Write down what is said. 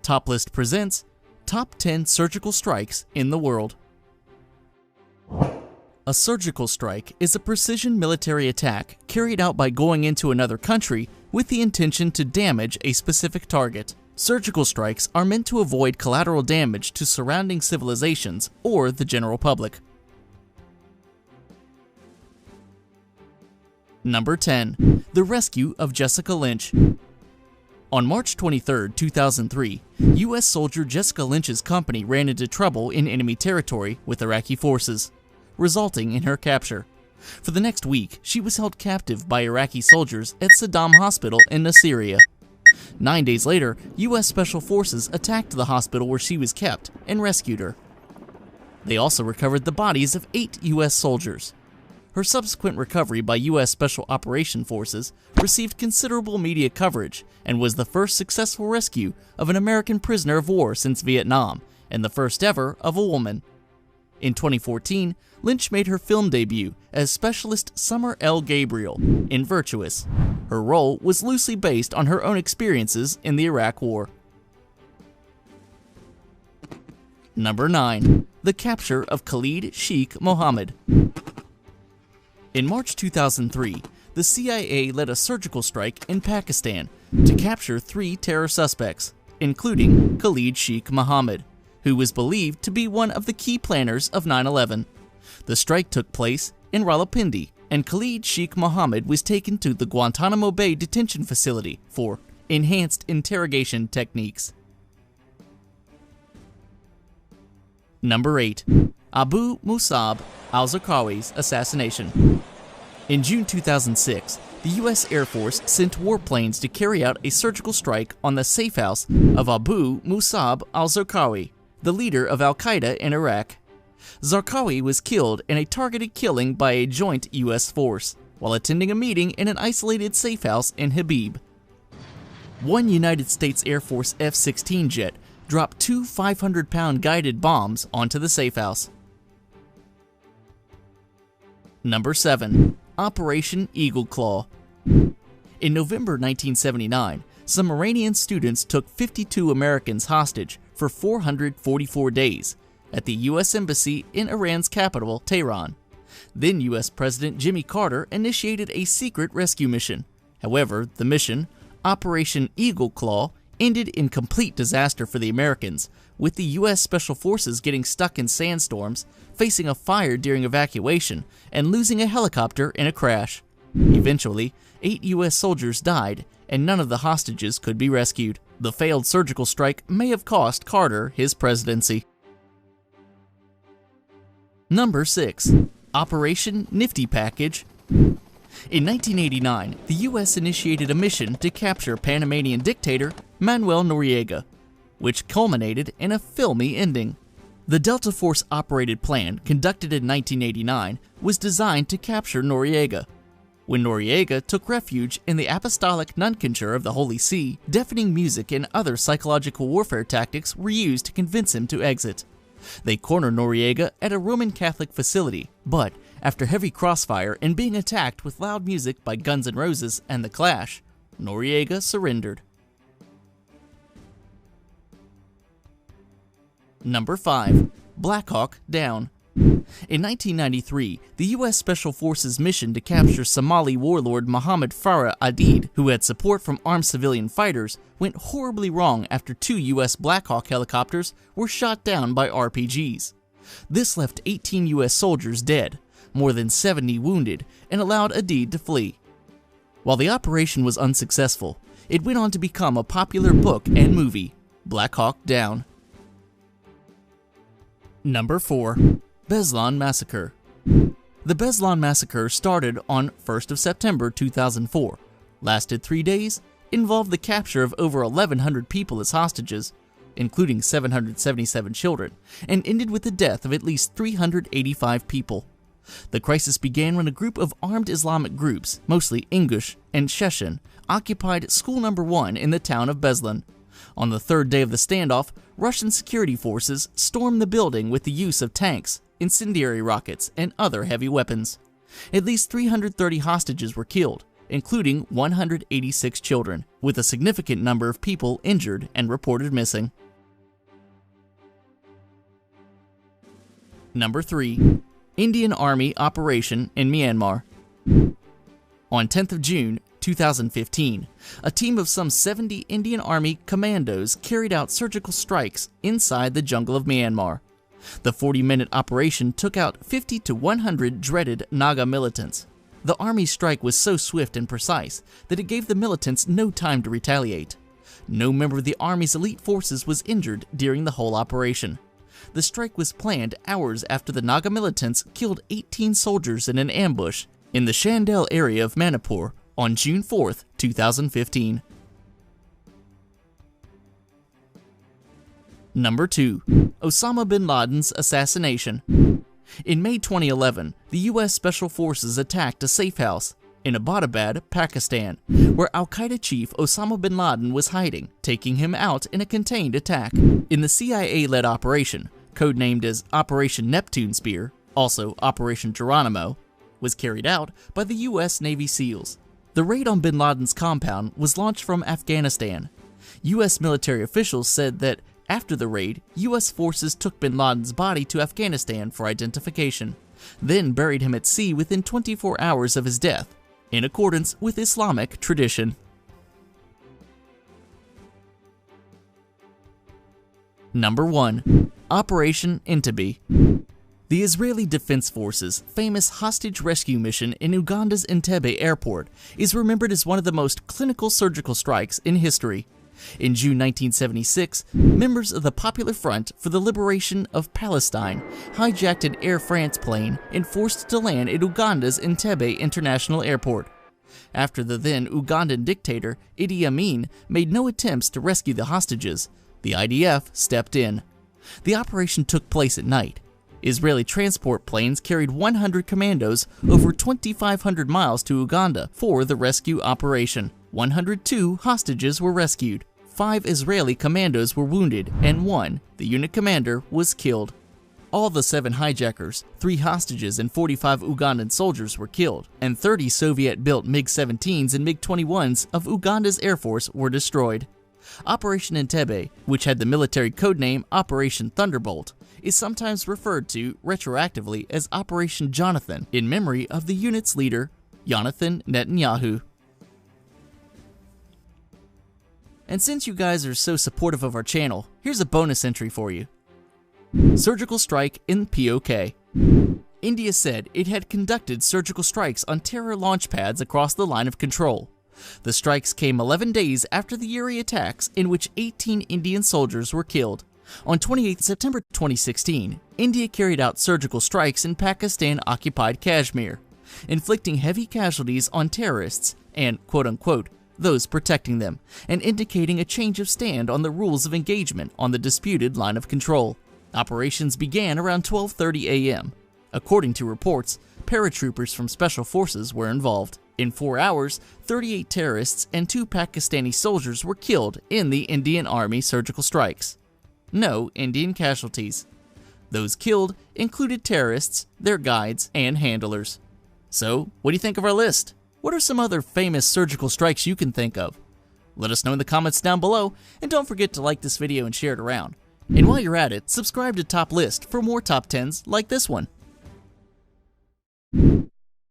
Top List presents Top 10 Surgical Strikes in the World. A surgical strike is a precision military attack carried out by going into another country with the intention to damage a specific target. Surgical strikes are meant to avoid collateral damage to surrounding civilizations or the general public. Number 10. The Rescue of Jessica Lynch. On March 23, 2003, U.S. soldier Jessica Lynch's company ran into trouble in enemy territory with Iraqi forces, resulting in her capture. For the next week, she was held captive by Iraqi soldiers at Saddam Hospital in Nasiriyah. 9 days later, U.S. Special Forces attacked the hospital where she was kept and rescued her. They also recovered the bodies of 8 U.S. soldiers. Her subsequent recovery by U.S. Special Operations Forces received considerable media coverage and was the first successful rescue of an American prisoner of war since Vietnam, and the first ever of a woman. In 2014, Lynch made her film debut as Specialist Summer L. Gabriel in Virtuous. Her role was loosely based on her own experiences in the Iraq War. Number 9. The Capture of Khalid Sheikh Mohammed. In March 2003, the CIA led a surgical strike in Pakistan to capture 3 terror suspects, including Khalid Sheikh Mohammed, who was believed to be one of the key planners of 9/11. The strike took place in Rawalpindi, and Khalid Sheikh Mohammed was taken to the Guantanamo Bay detention facility for enhanced interrogation techniques. Number 8. Abu Musab al-Zarqawi's assassination. In June 2006, the U.S. Air Force sent warplanes to carry out a surgical strike on the safe house of Abu Musab al-Zarqawi, the leader of al-Qaeda in Iraq. Zarqawi was killed in a targeted killing by a joint U.S. force while attending a meeting in an isolated safe house in Habib. One United States Air Force F-16 jet dropped 2 500-pound guided bombs onto the safe house. Number 7. Operation Eagle Claw. In November 1979, some Iranian students took 52 Americans hostage for 444 days at the U.S. Embassy in Iran's capital, Tehran. Then U.S. President Jimmy Carter initiated a secret rescue mission. However, the mission, Operation Eagle Claw, ended in complete disaster for the Americans, with the U.S. Special Forces getting stuck in sandstorms, facing a fire during evacuation, and losing a helicopter in a crash. Eventually, 8 U.S. soldiers died, and none of the hostages could be rescued. The failed surgical strike may have cost Carter his presidency. Number 6. Operation Nifty Package. In 1989, the U.S. initiated a mission to capture Panamanian dictator Manuel Noriega, which culminated in a filmy ending. The Delta Force-operated plan, conducted in 1989, was designed to capture Noriega. When Noriega took refuge in the apostolic nunculture of the Holy See, deafening music and other psychological warfare tactics were used to convince him to exit. They cornered Noriega at a Roman Catholic facility, but after heavy crossfire and being attacked with loud music by Guns N' Roses and The Clash, Noriega surrendered. Number 5. Black Hawk Down. In 1993, the U.S. Special Forces mission to capture Somali warlord Mohammed Farah Aidid, who had support from armed civilian fighters, went horribly wrong after 2 U.S. Black Hawk helicopters were shot down by RPGs. This left 18 U.S. soldiers dead, more than 70 wounded, and allowed Aidid to flee. While the operation was unsuccessful, it went on to become a popular book and movie, Black Hawk Down. Number 4. Beslan Massacre. The Beslan Massacre started on 1st of September 2004, lasted 3 days, involved the capture of over 1,100 people as hostages, including 777 children, and ended with the death of at least 385 people. The crisis began when a group of armed Islamic groups, mostly Ingush and Chechen, occupied School No. 1 in the town of Beslan. On the 3rd day of the standoff, Russian security forces stormed the building with the use of tanks, incendiary rockets, and other heavy weapons. At least 330 hostages were killed, including 186 children, with a significant number of people injured and reported missing. Number 3. Indian Army Operation in Myanmar. On 10th of June 2015, a team of some 70 Indian Army commandos carried out surgical strikes inside the jungle of Myanmar. The 40-minute operation took out 50 to 100 dreaded Naga militants. The Army's strike was so swift and precise that it gave the militants no time to retaliate. No member of the Army's elite forces was injured during the whole operation. The strike was planned hours after the Naga militants killed 18 soldiers in an ambush in the Chandel area of Manipur on June 4, 2015. Number 2. Osama bin Laden's assassination. In May 2011, the U.S. Special Forces attacked a safe house in Abbottabad, Pakistan, where Al-Qaeda chief Osama bin Laden was hiding, taking him out in a contained attack. In the CIA-led operation, codenamed as Operation Neptune Spear, also Operation Geronimo, was carried out by the U.S. Navy SEALs. The raid on bin Laden's compound was launched from Afghanistan. U.S. military officials said that after the raid, U.S. forces took bin Laden's body to Afghanistan for identification, then buried him at sea within 24 hours of his death, in accordance with Islamic tradition. Number 1. Operation Entebbe. The Israeli Defense Forces' famous hostage rescue mission in Uganda's Entebbe airport is remembered as one of the most clinical surgical strikes in history. In June 1976, members of the Popular Front for the Liberation of Palestine hijacked an Air France plane and forced it to land at Uganda's Entebbe International Airport. After the then Ugandan dictator Idi Amin made no attempts to rescue the hostages, the IDF stepped in. The operation took place at night. Israeli transport planes carried 100 commandos over 2,500 miles to Uganda for the rescue operation. 102 hostages were rescued. 5 Israeli commandos were wounded, and 1, the unit commander, was killed. All the 7 hijackers, 3 hostages, and 45 Ugandan soldiers were killed, and 30 Soviet-built MiG-17s and MiG-21s of Uganda's Air Force were destroyed. Operation Entebbe, which had the military codename Operation Thunderbolt, is sometimes referred to retroactively as Operation Jonathan in memory of the unit's leader, Jonathan Netanyahu. And since you guys are so supportive of our channel, here's a bonus entry for you. Surgical strike in POK. India said it had conducted surgical strikes on terror launch pads across the line of control. The strikes came 11 days after the Uri attacks, in which 18 Indian soldiers were killed. On 28 September 2016, India carried out surgical strikes in Pakistan-occupied Kashmir, inflicting heavy casualties on terrorists and, quote-unquote, those protecting them, and indicating a change of stand on the rules of engagement on the disputed line of control. Operations began around 12:30 a.m. According to reports, paratroopers from Special Forces were involved. In 4 hours, 38 terrorists and 2 Pakistani soldiers were killed in the Indian Army surgical strikes. No Indian casualties. Those killed included terrorists, their guides, and handlers. So, what do you think of our list? What are some other famous surgical strikes you can think of? Let us know in the comments down below, and don't forget to like this video and share it around. And while you're at it, subscribe to Top List for more top 10s like this one.